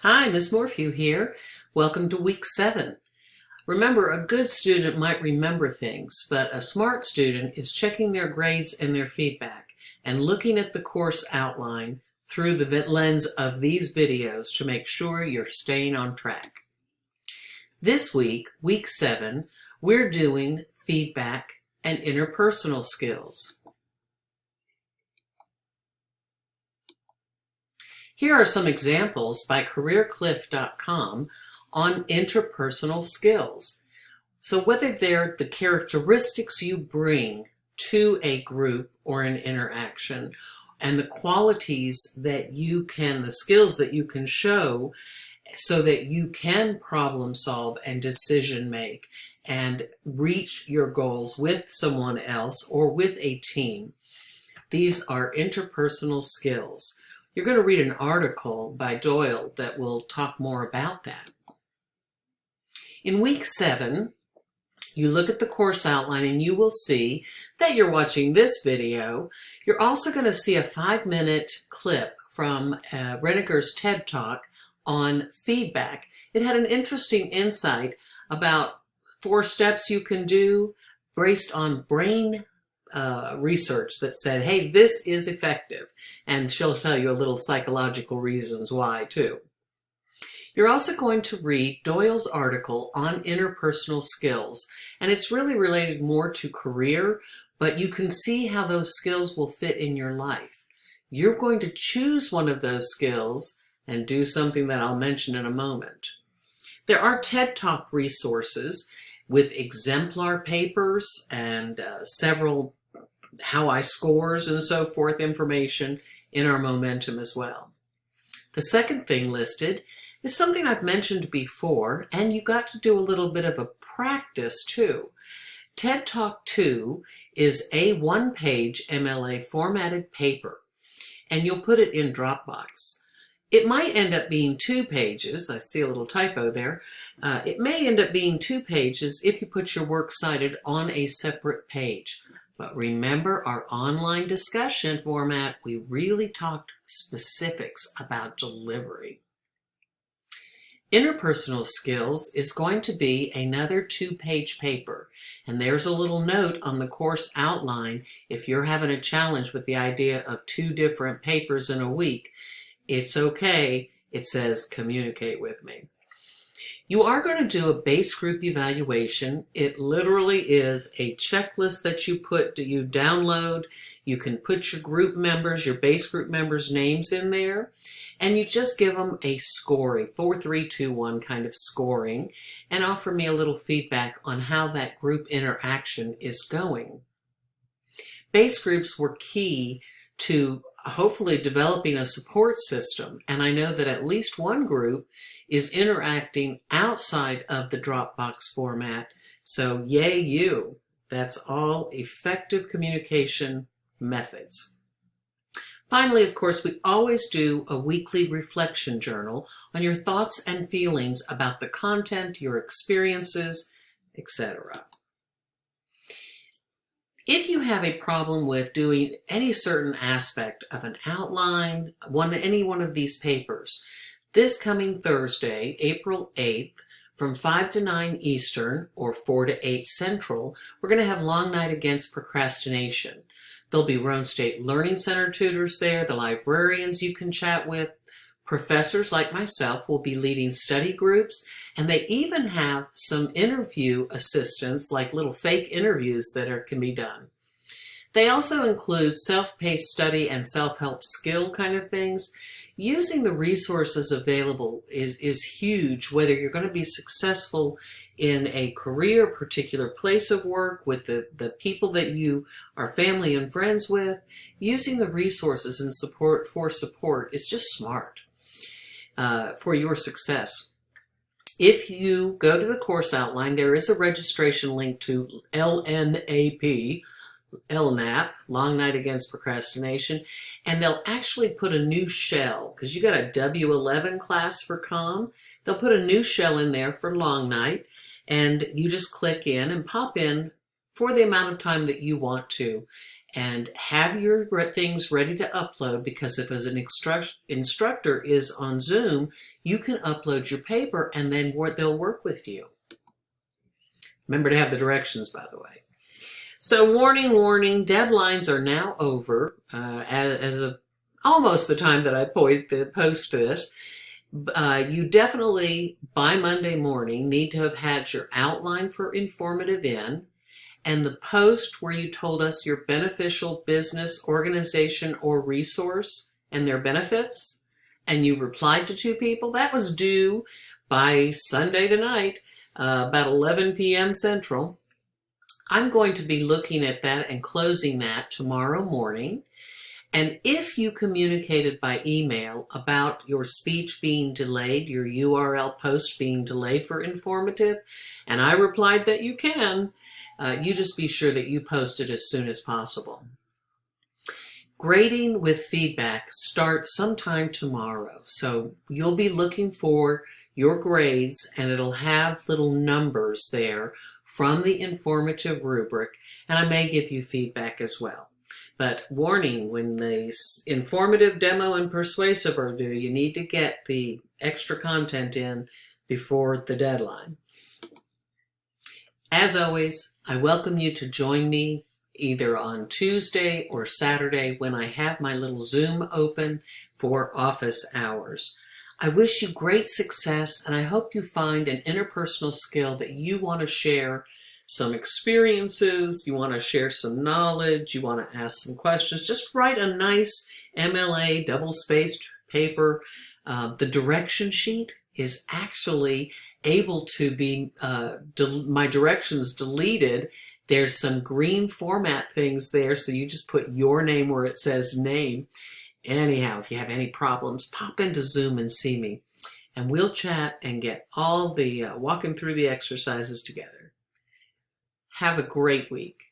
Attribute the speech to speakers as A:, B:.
A: Hi, Ms. Morphew here. Welcome to week 7. Remember, a good student might remember things, but a smart student is checking their grades and their feedback and looking at the course outline through the lens of these videos to make sure you're staying on track. This week, week 7, we're doing feedback and interpersonal skills. Here are some examples by careercliff.com on interpersonal skills. So whether they're the characteristics you bring to a group or an interaction, and the qualities that the skills that you can show so that you can problem solve and decision make and reach your goals with someone else or with a team. These are interpersonal skills. You're going to read an article by Doyle that will talk more about that. In week 7, you look at the course outline and you will see that you're watching this video. You're also going to see a 5-minute clip from Renneker's TED Talk on feedback. It had an interesting insight about 4 steps you can do based on brain research that said, hey, this is effective. And she'll tell you a little psychological reasons why too. You're also going to read Doyle's article on interpersonal skills, and it's really related more to career, but you can see how those skills will fit in your life. You're going to choose one of those skills and do something that I'll mention in a moment. There are TED Talk resources with exemplar papers and several how I scores and so forth information in our momentum as well. The second thing listed is something I've mentioned before, and you got to do a little bit of a practice too. TED Talk 2 is a 1-page MLA formatted paper, and you'll put it in Dropbox. It might end up being 2 pages. I see a little typo there. It may end up being 2 pages if you put your works cited on a separate page. But remember our online discussion format, we really talked specifics about delivery. Interpersonal skills is going to be another 2-page paper. And there's a little note on the course outline if you're having a challenge with the idea of 2 different papers in a week. It's okay. It says communicate with me. You are going to do a base group evaluation. It literally is a checklist that you download. You can put your group members, your base group members' names in there, and you just give them a scoring, 4, 3, 2, 1 kind of scoring, and offer me a little feedback on how that group interaction is going. Base groups were key to hopefully developing a support system, and I know that at least one group is interacting outside of the Dropbox format. So yay you. That's all effective communication methods. Finally, of course, we always do a weekly reflection journal on your thoughts and feelings about the content, your experiences, etc. If you have a problem with doing any certain aspect of an outline, any one of these papers, this coming Thursday, April 8th, from 5 to 9 Eastern or 4 to 8 Central, we're going to have Long Night Against Procrastination. There'll be Roane State Learning Center tutors there, the librarians you can chat with, professors like myself will be leading study groups, and they even have some interview assistants, like little fake interviews that can be done. They also include self-paced study and self-help skill kind of things. Using the resources available is huge, whether you're going to be successful in a career, particular place of work, with the people that you are family and friends with. Using the resources and support is just smart for your success. If you go to the course outline, there is a registration link to LNAP, Long Night Against Procrastination, and they'll actually put a new shell, because you got a W11 class for COM. They'll put a new shell in there for Long Night, and you just click in and pop in for the amount of time that you want to. and have your things ready to upload, because if as an instructor is on Zoom, you can upload your paper and then they'll work with you. Remember to have the directions, by the way. So warning, warning, deadlines are now over as of almost the time that I post this. You definitely, by Monday morning, need to have had your outline for informative in, and the post where you told us your beneficial business, organization, or resource and their benefits, and you replied to 2 people, that was due by Sunday tonight, about 11 p.m. Central. I'm going to be looking at that and closing that tomorrow morning. And if you communicated by email about your speech being delayed, your URL post being delayed for informative, and I replied that you can, you just be sure that you post it as soon as possible. Grading with feedback starts sometime tomorrow. So you'll be looking for your grades, and it'll have little numbers there from the informative rubric, and I may give you feedback as well. But warning, when the informative, demo, and persuasive are due, you need to get the extra content in before the deadline. As always, I welcome you to join me either on Tuesday or Saturday when I have my little Zoom open for office hours. I wish you great success, and I hope you find an interpersonal skill that you want to share some experiences, you want to share some knowledge, you want to ask some questions. Just write a nice MLA double-spaced paper. The direction sheet is actually able to be, my directions deleted. There's some green format things there, so you just put your name where it says name. Anyhow, if you have any problems, pop into Zoom and see me, and we'll chat and get all the walking through the exercises together. Have a great week.